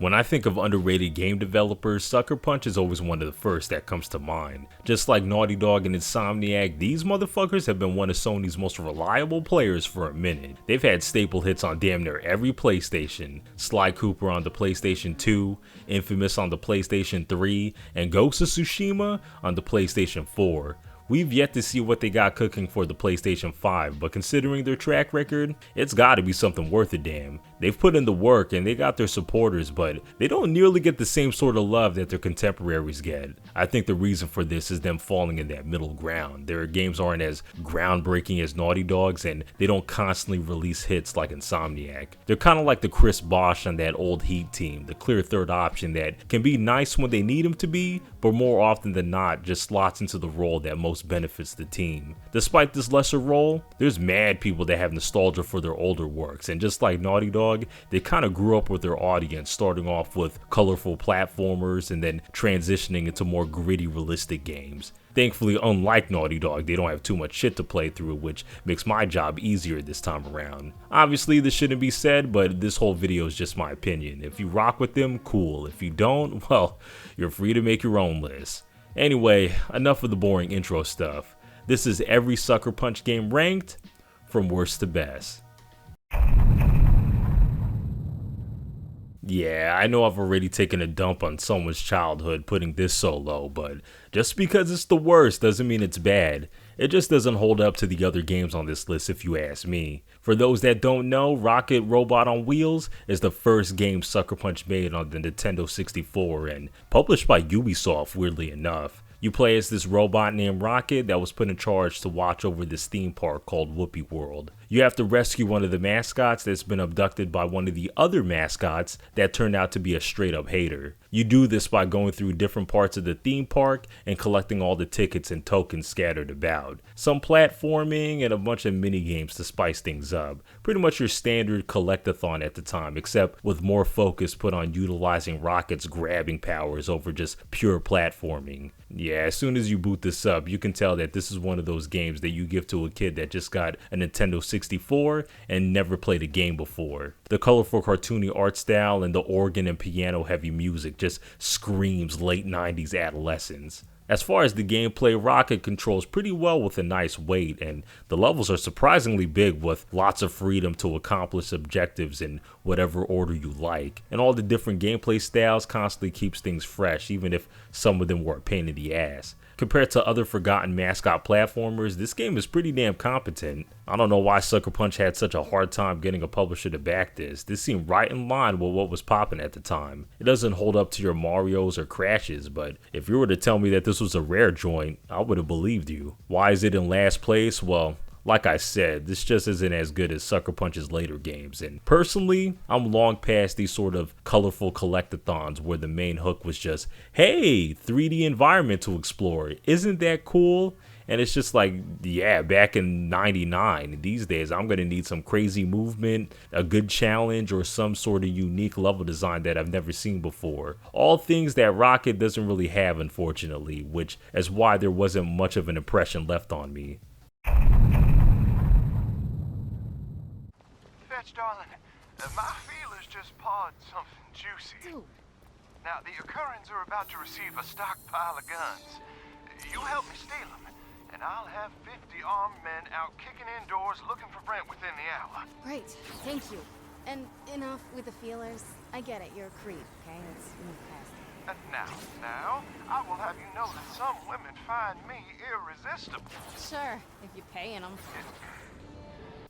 When I think of underrated game developers, Sucker Punch is always one of the first that comes to mind. Just like Naughty Dog and Insomniac, these motherfuckers have been one of Sony's most reliable players for a minute. They've had staple hits on damn near every PlayStation, Sly Cooper on the PlayStation 2, Infamous on the PlayStation 3, and Ghost of Tsushima on the PlayStation 4. We've yet to see what they got cooking for the PlayStation 5, but considering their track record, it's gotta be something worth a damn. They've put in the work and they got their supporters, but they don't nearly get the same sort of love that their contemporaries get. I think the reason for this is them falling in that middle ground. Their games aren't as groundbreaking as Naughty Dog's, and they don't constantly release hits like Insomniac. They're kind of like the Chris Bosh on that old Heat team, the clear third option that can be nice when they need him to be, but more often than not just slots into the role that most benefits the team. Despite this lesser role, there's mad people that have nostalgia for their older works, and just like Naughty Dog, they kind of grew up with their audience, starting off with colorful platformers and then transitioning into more gritty, realistic games. Thankfully, unlike Naughty Dog, they don't have too much shit to play through, which makes my job easier this time around. Obviously, this shouldn't be said, but this whole video is just my opinion. If you rock with them, cool. If you don't, well, you're free to make your own list. Anyway, enough of the boring intro stuff. This is every Sucker Punch game ranked from worst to best. Yeah, I know I've already taken a dump on someone's childhood putting this so low, but just because it's the worst doesn't mean it's bad. It just doesn't hold up to the other games on this list if you ask me. For those that don't know, Rocket Robot on Wheels is the first game Sucker Punch made on the Nintendo 64 and published by Ubisoft, weirdly enough. You play as this robot named Rocket that was put in charge to watch over this theme park called Whoopie World. You have to rescue one of the mascots that's been abducted by one of the other mascots that turned out to be a straight up hater. You do this by going through different parts of the theme park and collecting all the tickets and tokens scattered about. Some platforming and a bunch of mini games to spice things up. Pretty much your standard collectathon at the time, except with more focus put on utilizing Rocket's grabbing powers over just pure platforming. Yeah, as soon as you boot this up, you can tell that this is one of those games that you give to a kid that just got a Nintendo 64 and never played a game before. The colorful cartoony art style and the organ and piano heavy music just screams late 90s adolescence. As far as the gameplay, Rocket controls pretty well with a nice weight, and the levels are surprisingly big with lots of freedom to accomplish objectives in whatever order you like. And all the different gameplay styles constantly keeps things fresh, even if some of them were a pain in the ass. Compared to other forgotten mascot platformers, this game is pretty damn competent. I don't know why Sucker Punch had such a hard time getting a publisher to back this. This seemed right in line with what was popping at the time. It doesn't hold up to your Marios or Crashes, but if you were to tell me that this was a rare joint, I would have believed you. Why is it in last place? Well, like I said, this just isn't as good as Sucker Punch's later games, and personally, I'm long past these sort of colorful collectathons where the main hook was just, hey, 3D environment to explore, isn't that cool? And it's just like, yeah, back in 99, these days I'm going to need some crazy movement, a good challenge, or some sort of unique level design that I've never seen before. All things that Rocket doesn't really have, unfortunately, which is why there wasn't much of an impression left on me. Darling, my feelers just pawed something juicy. Dude. Now, the Occurrens are about to receive a stockpile of guns. You help me steal them, and I'll have 50 armed men out kicking indoors looking for Brent within the hour. Great, thank you. And enough with the feelers. I get it, you're a creep, okay? Let's move past it. And now, I will have you know that some women find me irresistible. Sure, if you're paying them.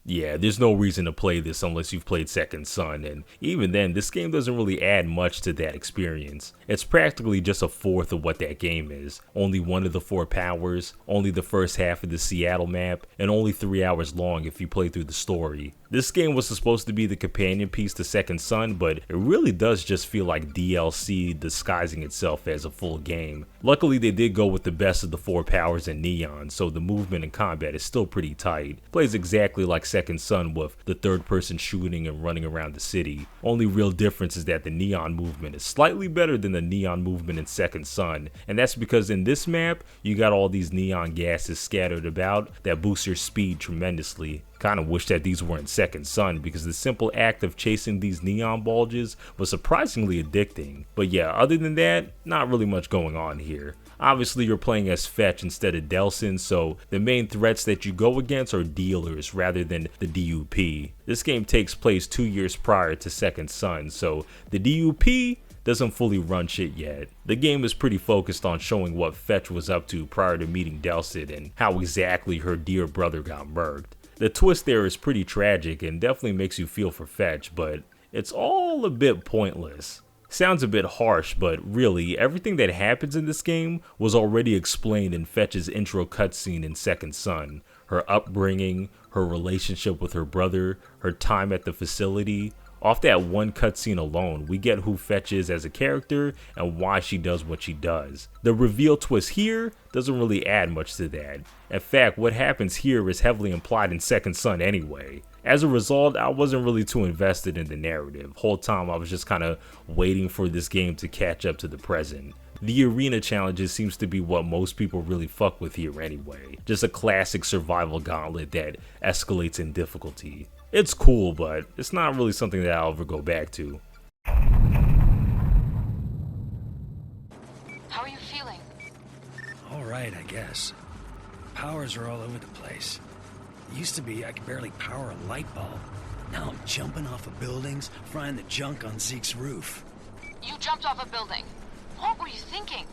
Yeah, there's no reason to play this unless you've played Second Son, and even then, this game doesn't really add much to that experience. It's practically just a fourth of what that game is. Only one of the 4 powers, only the first half of the Seattle map, and only 3 hours long if you play through the story. This game was supposed to be the companion piece to Second Son, but it really does just feel like DLC disguising itself as a full game. Luckily, they did go with the best of the 4 powers and Neon, so the movement and combat is still pretty tight. Plays exactly like Second Son with the third-person shooting and running around the city. Only real difference is that the Neon movement is slightly better than the Neon movement in Second Son, and that's because in this map, you got all these neon gases scattered about that boost your speed tremendously. Kinda wish that these were in Second Son because the simple act of chasing these neon bulges was surprisingly addicting. But yeah, other than that, not really much going on here. Obviously you're playing as Fetch instead of Delsin, so the main threats that you go against are dealers rather than the DUP. This game takes place 2 years prior to Second Son, so the DUP doesn't fully run shit yet. The game is pretty focused on showing what Fetch was up to prior to meeting Delsin and how exactly her dear brother got murked. The twist there is pretty tragic and definitely makes you feel for Fetch, but it's all a bit pointless. Sounds a bit harsh, but really, everything that happens in this game was already explained in Fetch's intro cutscene in Second Son. Her upbringing, her relationship with her brother, her time at the facility. Off that one cutscene alone, we get who Fetch is as a character and why she does what she does. The reveal twist here doesn't really add much to that. In fact, what happens here is heavily implied in Second Son anyway. As a result, I wasn't really too invested in the narrative. Whole time I was just kinda waiting for this game to catch up to the present. The arena challenges seems to be what most people really fuck with here anyway. Just a classic survival gauntlet that escalates in difficulty. It's cool, but it's not really something that I'll ever go back to. How are you feeling? All right, I guess. Powers are all over the place. It used to be I could barely power a light bulb. Now I'm jumping off of buildings, frying the junk on Zeke's roof. You jumped off a building. What were you thinking?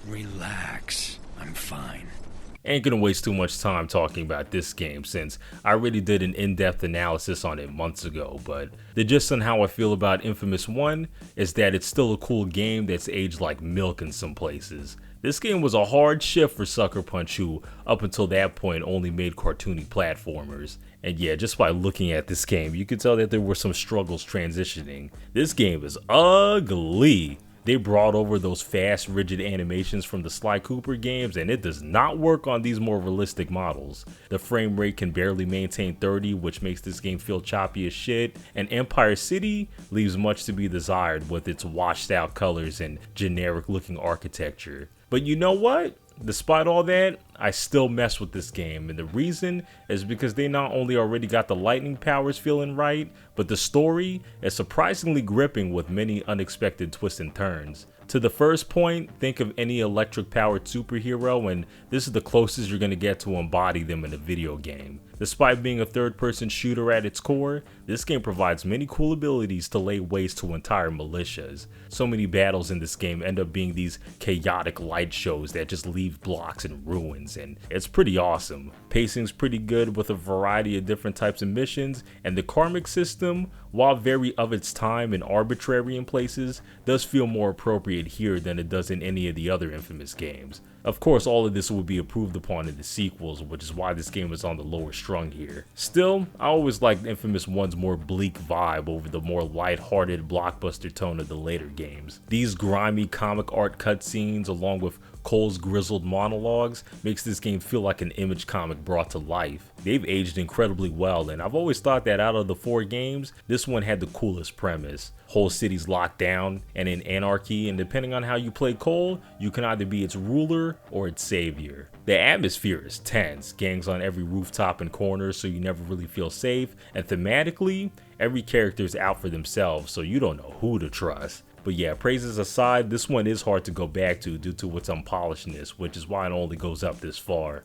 Relax. I'm fine. Ain't gonna waste too much time talking about this game since I already did an in-depth analysis on it months ago, but the gist on how I feel about Infamous 1 is that it's still a cool game that's aged like milk in some places. This game was a hard shift for Sucker Punch, who up until that point only made cartoony platformers. And yeah, just by looking at this game, you could tell that there were some struggles transitioning. This game is ugly. They brought over those fast, rigid animations from the Sly Cooper games, and it does not work on these more realistic models. The frame rate can barely maintain 30, which makes this game feel choppy as shit, and Empire City leaves much to be desired with its washed out colors and generic looking architecture. But you know what? Despite all that, I still mess with this game, and the reason is because they not only already got the lightning powers feeling right, but the story is surprisingly gripping with many unexpected twists and turns. To the first point, think of any electric powered superhero, and this is the closest you're going to get to embody them in a video game. Despite being a third-person shooter at its core, this game provides many cool abilities to lay waste to entire militias. So many battles in this game end up being these chaotic light shows that just leave blocks in ruins, and it's pretty awesome. Pacing's pretty good with a variety of different types of missions, and the karmic system, while very of its time and arbitrary in places, does feel more appropriate here than it does in any of the other Infamous games. Of course, all of this will be improved upon in the sequels, which is why this game is on the lower strung here. Still, I always liked Infamous 1's more bleak vibe over the more light-hearted blockbuster tone of the later games. These grimy comic art cutscenes, along with Cole's grizzled monologues, makes this game feel like an Image comic brought to life. They've aged incredibly well, and I've always thought that out of the 4 games, this one had the coolest premise. Whole cities locked down and in anarchy, and depending on how you play Cole, you can either be its ruler or its savior. The atmosphere is tense, gangs on every rooftop and corner so you never really feel safe, and thematically, every character is out for themselves so you don't know who to trust. But yeah, praises aside, this one is hard to go back to due to its unpolishedness, which is why it only goes up this far.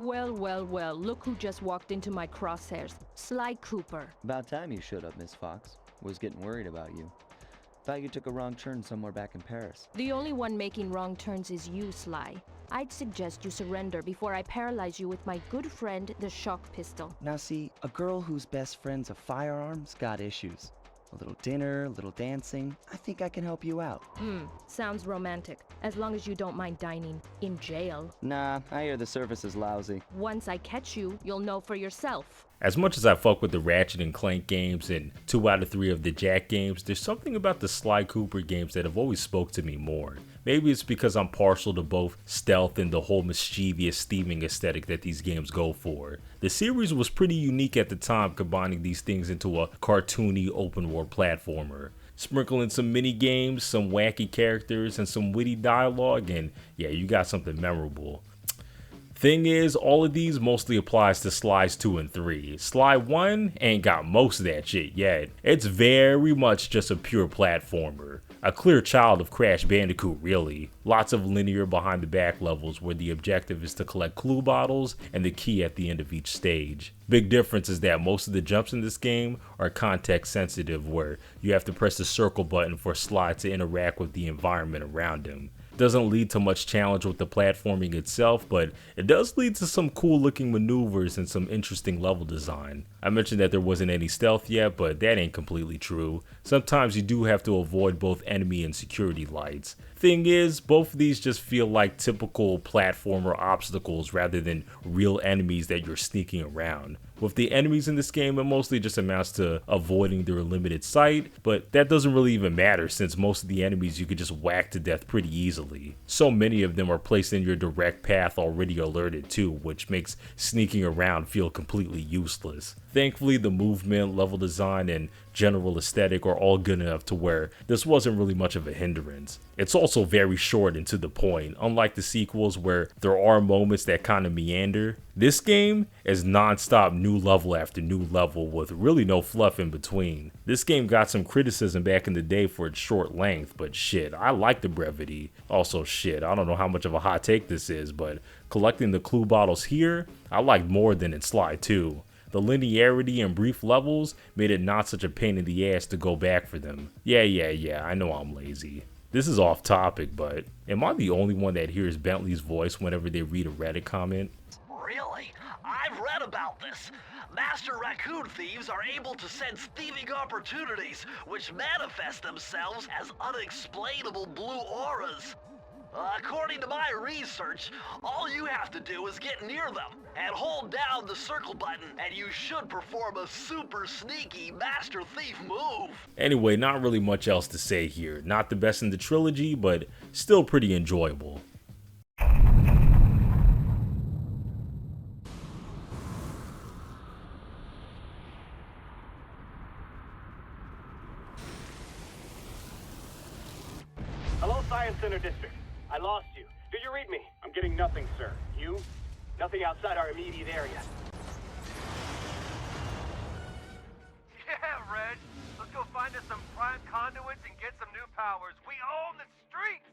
Well, look who just walked into my crosshairs. Sly Cooper. About time you showed up, Miss Fox. Was getting worried about you. Thought you took a wrong turn somewhere back in Paris. The only one making wrong turns is you, Sly. I'd suggest you surrender before I paralyze you with my good friend, the shock pistol. Now see, a girl whose best friend's a firearm's got issues. A little dinner, a little dancing. I think I can help you out. Sounds romantic. As long as you don't mind dining in jail. Nah, I hear the service is lousy. Once I catch you, you'll know for yourself. As much as I fuck with the Ratchet and Clank games and 2 out of 3 of the Jack games, there's something about the Sly Cooper games that have always spoke to me more. Maybe it's because I'm partial to both stealth and the whole mischievous theming aesthetic that these games go for. The series was pretty unique at the time, combining these things into a cartoony open world platformer. Sprinkle in some mini games, some wacky characters, and some witty dialogue, and yeah, you got something memorable. Thing is, all of these mostly applies to Slides 2 and 3. Slide 1 ain't got most of that shit yet. It's very much just a pure platformer. A clear child of Crash Bandicoot, really. Lots of linear behind the back levels where the objective is to collect clue bottles and the key at the end of each stage. Big difference is that most of the jumps in this game are context sensitive, where you have to press the circle button for Slide to interact with the environment around him. Doesn't lead to much challenge with the platforming itself, but it does lead to some cool looking maneuvers and some interesting level design. I mentioned that there wasn't any stealth yet, but that ain't completely true. Sometimes you do have to avoid both enemy and security lights. Thing is, both of these just feel like typical platformer obstacles rather than real enemies that you're sneaking around. With the enemies in this game, it mostly just amounts to avoiding their limited sight, but that doesn't really even matter since most of the enemies you could just whack to death pretty easily. So many of them are placed in your direct path already alerted too, which makes sneaking around feel completely useless. Thankfully, the movement, level design, and general aesthetic are all good enough to where this wasn't really much of a hindrance. It's also very short and to the point, unlike the sequels where there are moments that kind of meander. This game is non-stop new level after new level with really no fluff in between. This game got some criticism back in the day for its short length, but shit, I like the brevity. Also shit, I don't know how much of a hot take this is, but collecting the clue bottles here, I liked more than in Slide 2. The linearity and brief levels made it not such a pain in the ass to go back for them. Yeah, I know I'm lazy. This is off topic, but am I the only one that hears Bentley's voice whenever they read a Reddit comment? Really? I've read about this. Master raccoon thieves are able to sense thieving opportunities, which manifest themselves as unexplainable blue auras. According to my research, all you have to do is get near them and hold down the circle button, and you should perform a super sneaky Master Thief move. Anyway, not really much else to say here. Not the best in the trilogy, but still pretty enjoyable. Hello, Science Center District. I lost you. Do you read me? I'm getting nothing, sir. You? Nothing outside our immediate area. Yeah, Reg. Let's go find us some prime conduits and get some new powers. We own the streets!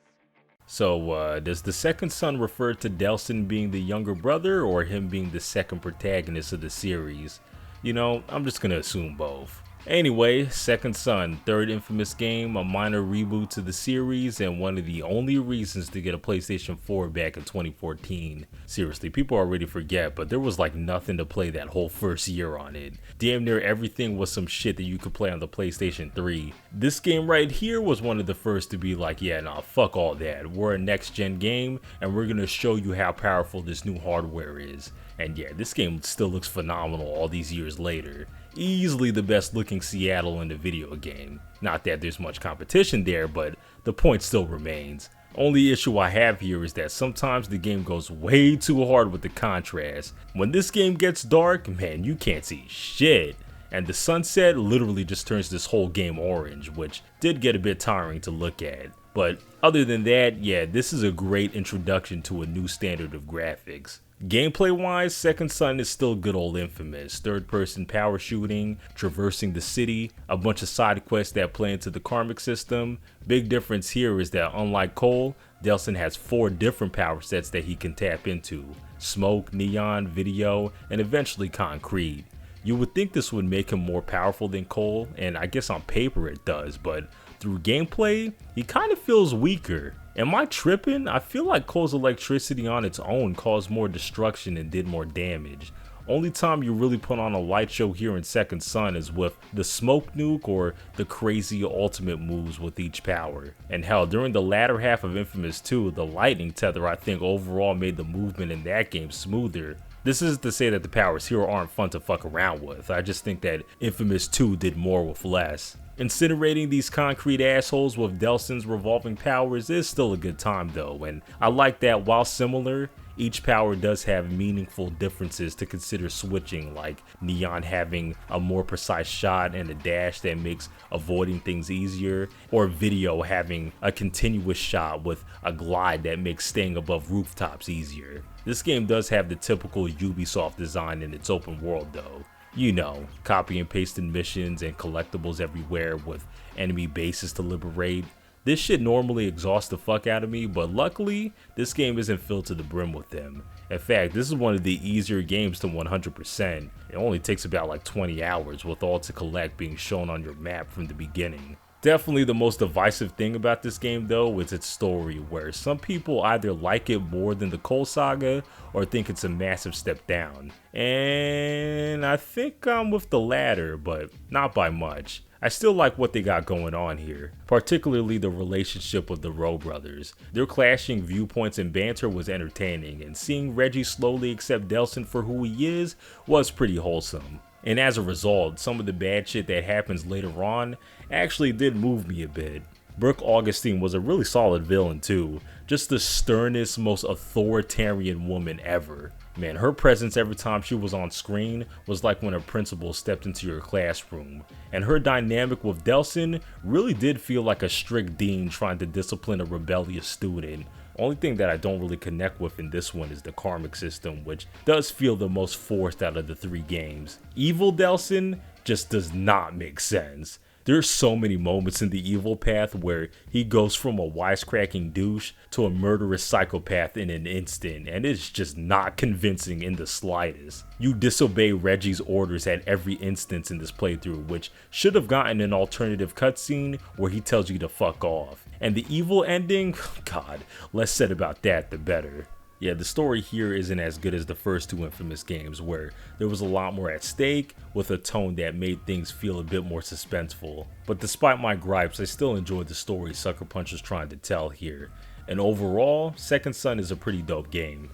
So, does the second son refer to Delsin being the younger brother or him being the second protagonist of the series? You know, I'm just gonna assume both. Anyway, Second Son, third infamous game, a minor reboot to the series, and one of the only reasons to get a PlayStation 4 back in 2014. Seriously, people already forget, but there was like nothing to play that whole first year on it. Damn near everything was some shit that you could play on the PlayStation 3. This game right here was one of the first to be like, yeah, nah, fuck all that. We're a next-gen game, and we're gonna show you how powerful this new hardware is. And yeah, this game still looks phenomenal all these years later. Easily the best looking Seattle in the video game. Not that there's much competition there, but the point still remains. Only issue I have here is that sometimes the game goes way too hard with the contrast. When this game gets dark, man, you can't see shit. And the sunset literally just turns this whole game orange, which did get a bit tiring to look at. But other than that, yeah, this is a great introduction to a new standard of graphics. Gameplay wise, Second Son is still good old Infamous. Third person power shooting, traversing the city, a bunch of side quests that play into the karmic system. Big difference here is that unlike Cole, Delsin has 4 different power sets that he can tap into. Smoke, neon, video, and eventually concrete. You would think this would make him more powerful than Cole, and I guess on paper it does, but through gameplay, he kind of feels weaker. Am I tripping? I feel like Cole's electricity on its own caused more destruction and did more damage. Only time you really put on a light show here in Second Son is with the smoke nuke or the crazy ultimate moves with each power. And hell, during the latter half of Infamous 2, the lightning tether I think overall made the movement in that game smoother. This isn't to say that the powers here aren't fun to fuck around with, I just think that Infamous 2 did more with less. Incinerating these concrete assholes with Delsin's revolving powers is still a good time though, and I like that while similar, each power does have meaningful differences to consider switching, like Neon having a more precise shot and a dash that makes avoiding things easier, or Video having a continuous shot with a glide that makes staying above rooftops easier. This game does have the typical Ubisoft design in its open world though. You know, copy and pasting missions and collectibles everywhere with enemy bases to liberate. This shit normally exhausts the fuck out of me, but luckily, this game isn't filled to the brim with them. In fact, this is one of the easier games to 100%. It only takes about like 20 hours with all to collect being shown on your map from the beginning. Definitely the most divisive thing about this game though is its story, where some people either like it more than the Cole Saga or think it's a massive step down. And I think I'm with the latter, but not by much. I still like what they got going on here, particularly the relationship of the Rowe brothers. Their clashing viewpoints and banter was entertaining, and seeing Reggie slowly accept Delsin for who he is was pretty wholesome. And as a result, some of the bad shit that happens later on actually did move me a bit. Brooke Augustine was a really solid villain too, just the sternest, most authoritarian woman ever. Man, her presence every time she was on screen was like when a principal stepped into your classroom. And her dynamic with Delsin really did feel like a strict dean trying to discipline a rebellious student. Only thing that I don't really connect with in this one is the karmic system, which does feel the most forced out of the 3 games. Evil Delsin just does not make sense. There's so many moments in the evil path where he goes from a wisecracking douche to a murderous psychopath in an instant, and it's just not convincing in the slightest. You disobey Reggie's orders at every instance in this playthrough, which should have gotten an alternative cutscene where he tells you to fuck off. And the evil ending, god, less said about that the better. Yeah, the story here isn't as good as the first 2 Infamous games, where there was a lot more at stake with a tone that made things feel a bit more suspenseful. But despite my gripes, I still enjoyed the story Sucker Punch was trying to tell here. And overall, Second Son is a pretty dope game.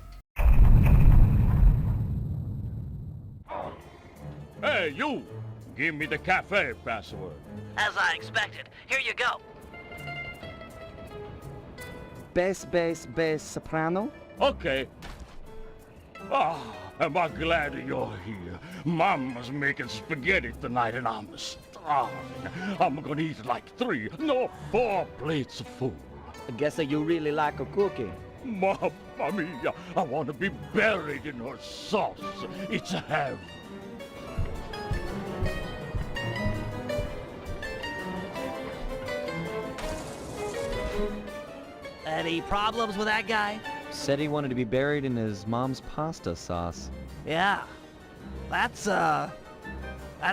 Hey, you! Give me the cafe password. As I expected. Here you go. Bass, soprano? Okay. Ah, am I glad you're here. Mama's making spaghetti tonight and I'm starving. I'm gonna eat like 3, no 4 plates of food. I guess you really like a cookie. Mamma mia, I want to be buried in her sauce. It's heaven. Any problems with that guy? Said he wanted to be buried in his mom's pasta sauce. Yeah. That's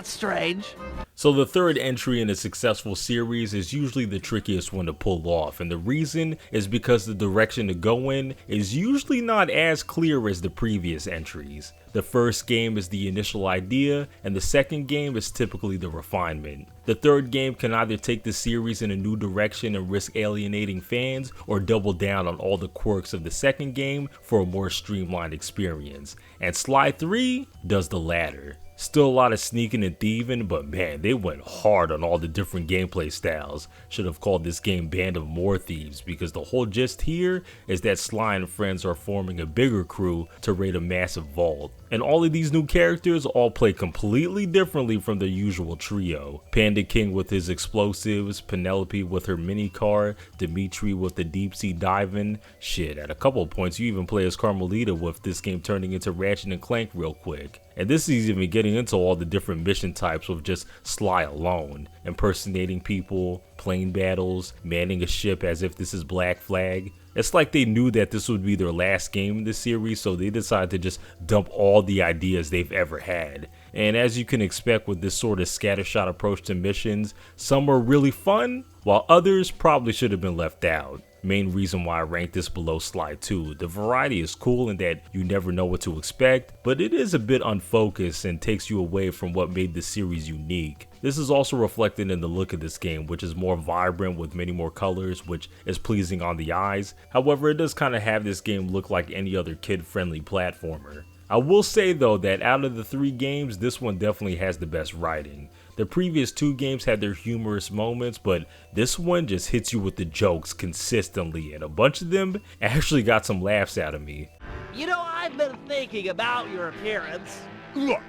strange. So the third entry in a successful series is usually the trickiest one to pull off, and the reason is because the direction to go in is usually not as clear as the previous entries. The first game is the initial idea, and the second game is typically the refinement. The third game can either take the series in a new direction and risk alienating fans, or double down on all the quirks of the second game for a more streamlined experience. And Sly 3 does the latter. Still a lot of sneaking and thieving, but man, they went hard on all the different gameplay styles. Should have called this game Band of More Thieves, because the whole gist here is that Sly and friends are forming a bigger crew to raid a massive vault. And all of these new characters all play completely differently from the usual trio. Panda King with his explosives, Penelope with her mini car, Dimitri with the deep sea diving. Shit, at a couple of points you even play as Carmelita, with this game turning into Ratchet and Clank real quick. And this is even getting into all the different mission types with just Sly alone. Impersonating people, plane battles, manning a ship as if this is Black Flag. It's like they knew that this would be their last game in the series, so they decided to just dump all the ideas they've ever had. And as you can expect with this sort of scattershot approach to missions, some are really fun, while others probably should have been left out. Main reason why I ranked this below Sly 2. The variety is cool in that you never know what to expect, but it is a bit unfocused and takes you away from what made the series unique. This is also reflected in the look of this game, which is more vibrant with many more colors, which is pleasing on the eyes. However, it does kind of have this game look like any other kid-friendly platformer. I will say though that out of the 3 games, this one definitely has the best writing. The previous 2 games had their humorous moments, but this one just hits you with the jokes consistently, and a bunch of them actually got some laughs out of me. You know, I've been thinking about your appearance. Look,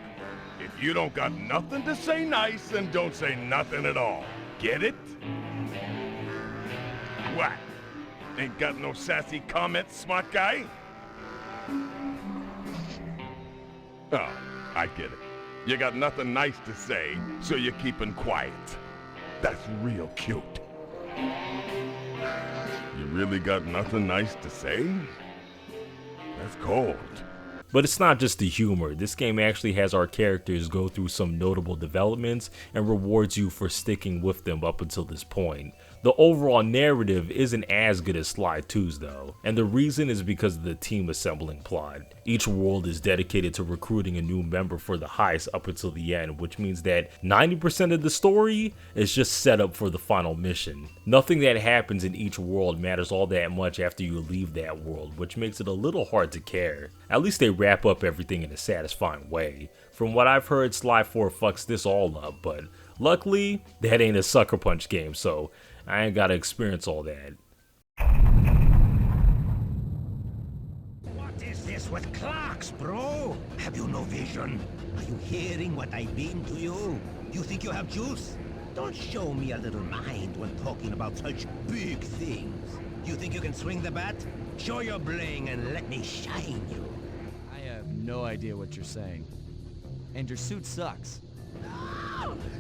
if you don't got nothing to say nice, then don't say nothing at all. Get it? What? Ain't got no sassy comments, smart guy? Oh, I get it. You got nothing nice to say, so you're keeping quiet. That's real cute. You really got nothing nice to say? That's cold. But it's not just the humor. This game actually has our characters go through some notable developments and rewards you for sticking with them up until this point. The overall narrative isn't as good as Sly 2's though, and the reason is because of the team assembling plot. Each world is dedicated to recruiting a new member for the heist up until the end, which means that 90% of the story is just set up for the final mission. Nothing that happens in each world matters all that much after you leave that world, which makes it a little hard to care. At least they wrap up everything in a satisfying way. From what I've heard, Sly 4 fucks this all up, but luckily, that ain't a Sucker Punch game, so I ain't gotta experience all that. What is this with clocks, bro? Have you no vision? Are you hearing what I mean to you? You think you have juice? Don't show me a little mind when talking about such big things. You think you can swing the bat? Show your bling and let me shine you. I have no idea what you're saying. And your suit sucks.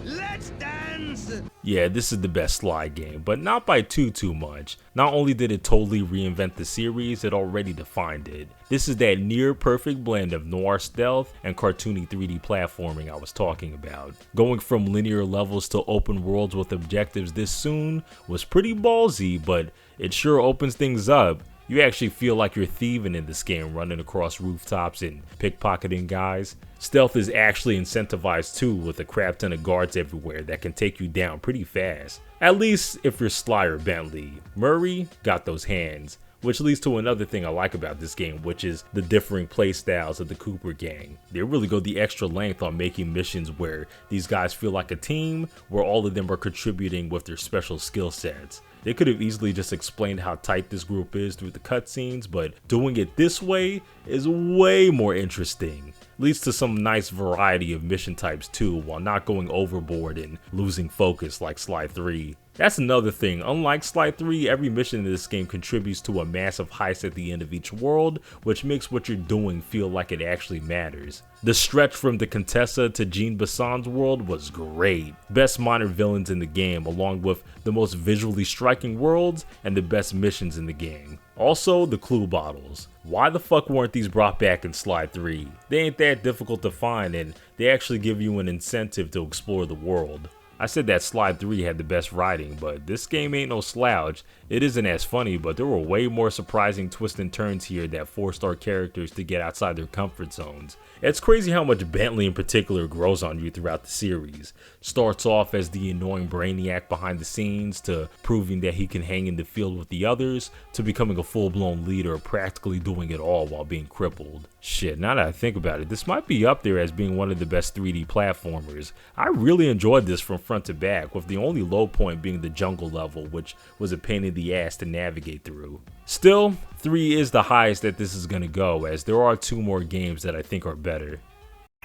Let's dance! Yeah, this is the best Sly game, but not by too much. Not only did it totally reinvent the series, it already defined it. This is that near perfect blend of noir stealth and cartoony 3D platforming I was talking about. Going from linear levels to open worlds with objectives this soon was pretty ballsy, but it sure opens things up. You actually feel like you're thieving in this game, running across rooftops and pickpocketing guys. Stealth is actually incentivized too, with a crap ton of guards everywhere that can take you down pretty fast. At least if you're Sly or Bentley. Murray got those hands. Which leads to another thing I like about this game, which is the differing playstyles of the Cooper gang. They really go the extra length on making missions where these guys feel like a team, where all of them are contributing with their special skill sets. They could have easily just explained how tight this group is through the cutscenes, but doing it this way is way more interesting. Leads to some nice variety of mission types too, while not going overboard and losing focus like Sly 3. That's another thing, unlike Sly 3, every mission in this game contributes to a massive heist at the end of each world, which makes what you're doing feel like it actually matters. The stretch from the Contessa to Jean Basson's world was great. Best minor villains in the game, along with the most visually striking worlds and the best missions in the game. Also, the clue bottles. Why the fuck weren't these brought back in Sly 3? They ain't that difficult to find and they actually give you an incentive to explore the world. I said that Sly 3 had the best writing, but this game ain't no slouch. It isn't as funny, but there were way more surprising twists and turns here that forced our characters to get outside their comfort zones. It's crazy how much Bentley in particular grows on you throughout the series. Starts off as the annoying brainiac behind the scenes, to proving that he can hang in the field with the others, to becoming a full-blown leader, practically doing it all while being crippled. Shit, now that I think about it, this might be up there as being one of the best 3D platformers. I really enjoyed this from front to back, with the only low point being the jungle level, which was a pain in the ass to navigate through. Still, 3 is the highest that this is gonna go, as there are 2 more games that I think are better.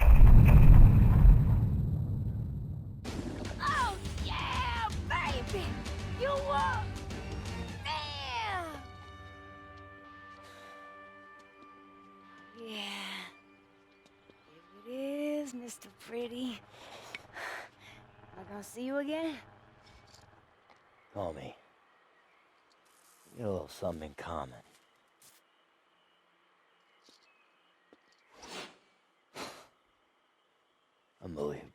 Oh yeah, baby! You won! Damn! Yeah. Here it is, Mr. Pretty. Am I gonna see you again? Call me. We got a little something in common. Unbelievable.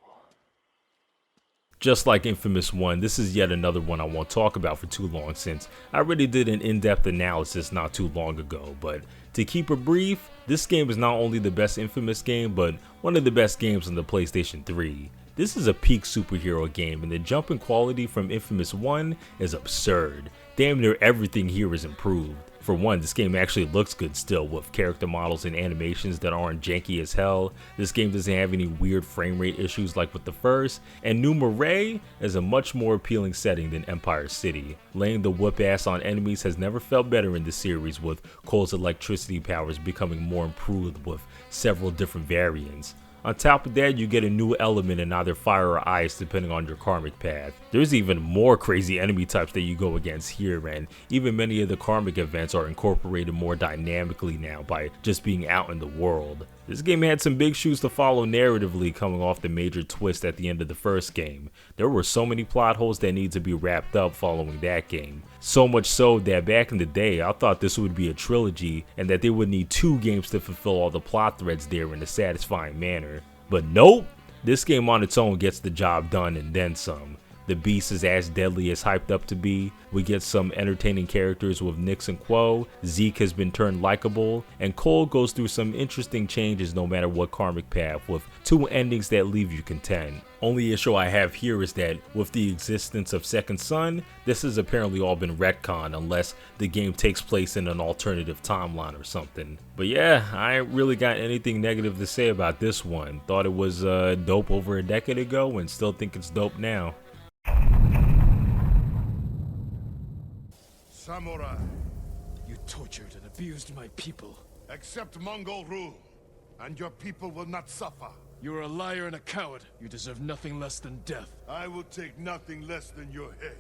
Just like Infamous 1, this is yet another one I won't talk about for too long, since I already did an in-depth analysis not too long ago, but to keep it brief, this game is not only the best Infamous game, but one of the best games on the PlayStation 3. This is a peak superhero game, and the jump in quality from Infamous 1 is absurd. Damn near everything here is improved. For one, this game actually looks good still, with character models and animations that aren't janky as hell. This game doesn't have any weird frame rate issues like with the first, and New Marais is a much more appealing setting than Empire City. Laying the whoop ass on enemies has never felt better in the series, with Cole's electricity powers becoming more improved with several different variants. On top of that, you get a new element in either fire or ice depending on your karmic path. There's even more crazy enemy types that you go against here, and even many of the karmic events are incorporated more dynamically now by just being out in the world. This game had some big shoes to follow narratively coming off the major twist at the end of the first game. There were so many plot holes that need to be wrapped up following that game. So much so that back in the day, I thought this would be a trilogy and that they would need 2 games to fulfill all the plot threads there in a satisfying manner. But nope, this game on its own gets the job done and then some. The beast is as deadly as hyped up to be. We get some entertaining characters with Nyx and Quo, Zeke has been turned likable, and Cole goes through some interesting changes no matter what karmic path, with 2 endings that leave you content. Only issue I have here is that with the existence of Second Son, this has apparently all been retconned unless the game takes place in an alternative timeline or something. But yeah, I ain't really got anything negative to say about this one. Thought it was dope over a decade ago and still think it's dope now. Samurai, you tortured and abused my people. accept Mongol rule, and your people will not suffer. You are a liar and a coward. You deserve nothing less than death. I will take nothing less than your head.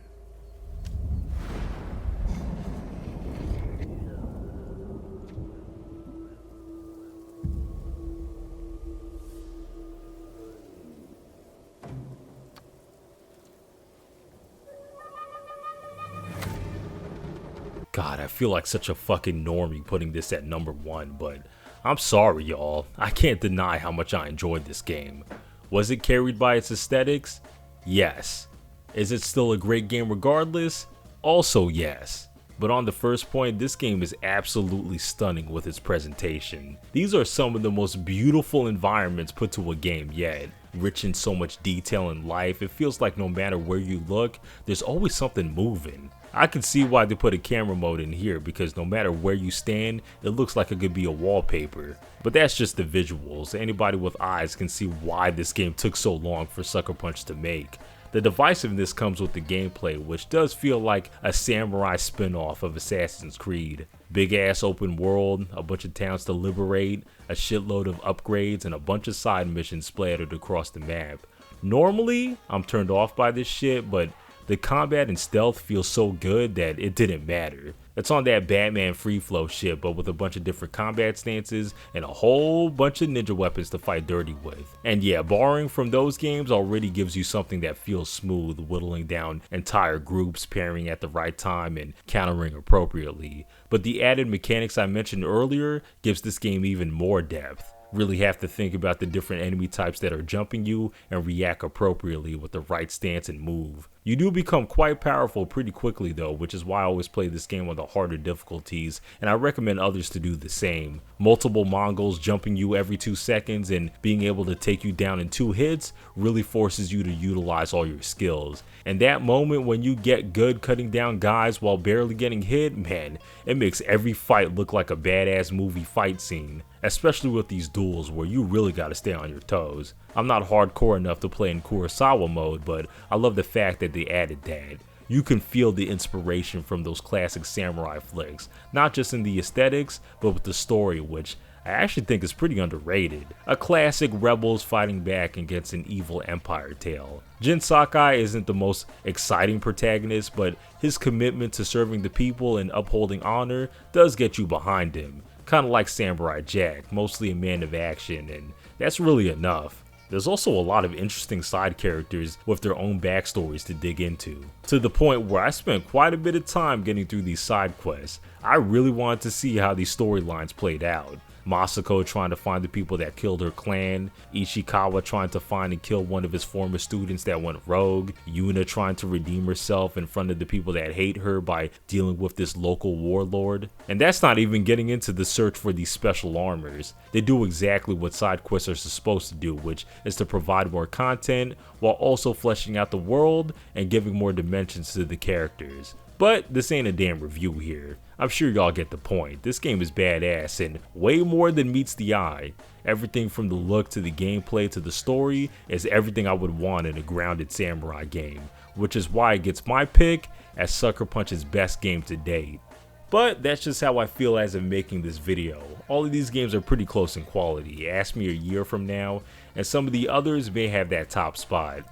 God, I feel like such a fucking normie putting this at number 1, but I'm sorry y'all, I can't deny how much I enjoyed this game. Was it carried by its aesthetics? Yes. Is it still a great game regardless? Also yes. But on the first point, this game is absolutely stunning with its presentation. These are some of the most beautiful environments put to a game yet. Rich in so much detail and life, it feels like no matter where you look, there's always something moving. I can see why they put a camera mode in here, because no matter where you stand, it looks like it could be a wallpaper. But that's just the visuals. Anybody with eyes can see why this game took so long for Sucker Punch to make. The divisiveness comes with the gameplay, which does feel like a samurai spin-off of Assassin's Creed. Big ass open world, a bunch of towns to liberate, a shitload of upgrades, and a bunch of side missions splattered across the map. Normally, I'm turned off by this shit, but the combat and stealth feel so good that it didn't matter. It's on that Batman free flow shit, but with a bunch of different combat stances and a whole bunch of ninja weapons to fight dirty with. And yeah, borrowing from those games already gives you something that feels smooth, whittling down entire groups, pairing at the right time and countering appropriately. But the added mechanics I mentioned earlier gives this game even more depth. Really have to think about the different enemy types that are jumping you and react appropriately with the right stance and move. You do become quite powerful pretty quickly though, which is why I always play this game on the harder difficulties, and I recommend others to do the same. Multiple Mongols jumping you every 2 seconds and being able to take you down in 2 hits really forces you to utilize all your skills. And that moment when you get good cutting down guys while barely getting hit, man, it makes every fight look like a badass movie fight scene. Especially with these duels where you really gotta stay on your toes. I'm not hardcore enough to play in Kurosawa mode, but I love the fact that they added that. You can feel the inspiration from those classic samurai flicks, not just in the aesthetics, but with the story, which I actually think is pretty underrated. A classic rebels fighting back against an evil empire tale. Jin Sakai isn't the most exciting protagonist, but his commitment to serving the people and upholding honor does get you behind him. Kinda like Samurai Jack, mostly a man of action, and that's really enough. There's also a lot of interesting side characters with their own backstories to dig into, to the point where I spent quite a bit of time getting through these side quests. I really wanted to see how these storylines played out. Masako trying to find the people that killed her clan, Ishikawa trying to find and kill one of his former students that went rogue, Yuna trying to redeem herself in front of the people that hate her by dealing with this local warlord. And that's not even getting into the search for these special armors. They do exactly what side quests are supposed to do, which is to provide more content while also fleshing out the world and giving more dimensions to the characters. But this ain't a damn review here. I'm sure y'all get the point. This game is badass and way more than meets the eye. Everything from the look to the gameplay to the story is everything I would want in a grounded samurai game, which is why it gets my pick as Sucker Punch's best game to date. But that's just how I feel as I'm making this video. All of these games are pretty close in quality. Ask me a year from now, and some of the others may have that top spot.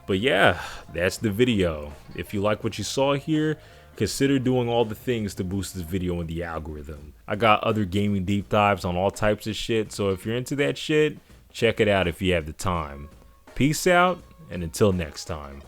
But yeah, that's the video. If you like what you saw here, consider doing all the things to boost this video in the algorithm. I got other gaming deep dives on all types of shit, so if you're into that shit, check it out if you have the time. Peace out, and until next time.